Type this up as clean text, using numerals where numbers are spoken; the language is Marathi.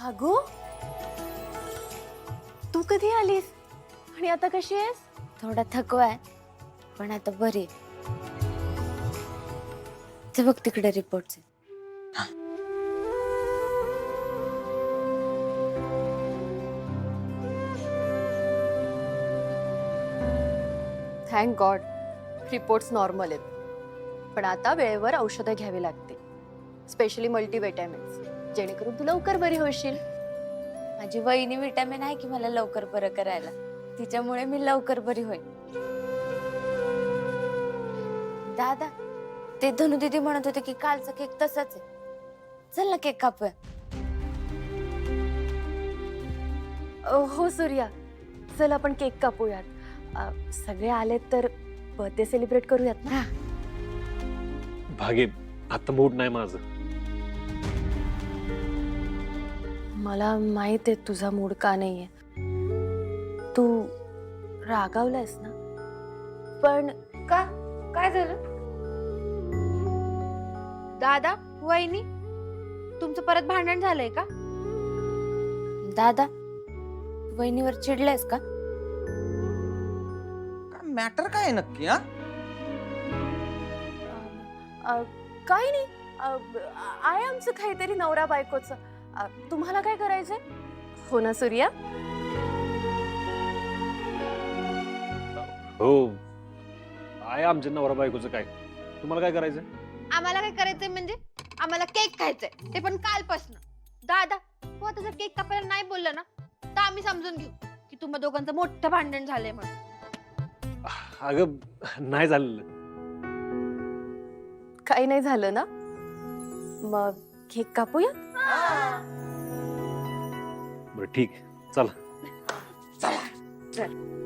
अगो, तू कधी आलीस आणि आता कशी आहेस? थोडा थकवा आहे पण आता बरी आहे. ते बघ तिकडे reports. Thank God, reports normal आहेत. पण आता वेळेवर औषधं घ्यावी लागतील, स्पेशली मल्टीव्हिटॅमिन्स, जेणेकरून तू लवकर बरी होशील. माझी वहिनी विटॅमिन आहे की मला लवकर बरं करायला. तिच्यामुळे मी लवकर बरी होईल. दादा, ते धनु दीदी म्हणत होते की कालचा केक तसाच आहे. चल ना केक कापूया. हो सूर्या, चल आपण केक कापूयात. सगळे आलेत तर बर्थडे सेलिब्रेट करूयात ना. भागे, आता मूड नाही माझं. मला माहित आहे तुझा मूड का नाहीये. तू रागावलायस ना. पण का? काय झालं? दादा, वहिनी, तुमचं परत भांडण झालंय का? दादा, वहिनीवर चिडलायस का? मॅटर काय आहे नक्की? हा, काही नाही, आहे आमचं काहीतरी नवरा बायकोचं. तुम्हाला काय करायचंय? हो ना सूर्या? हो, आहे आमच्या नवरा बायकोचं. काय तुम्हाला काय करायचं? आम्हाला काय करायचंय म्हणजे आम्हाला केक खायचंय, ते पण कालपासून. दादा, तू आता जर केक कापायला नाही बोलला ना तर आम्ही समजून घेऊ की तुम्हा दोघांचं मोठं भांडण झालंय म्हणून. अगं, नाही झालेलं. काही नाही झालं ना. मग केक कापूया. बरं ठीक, चला. चला.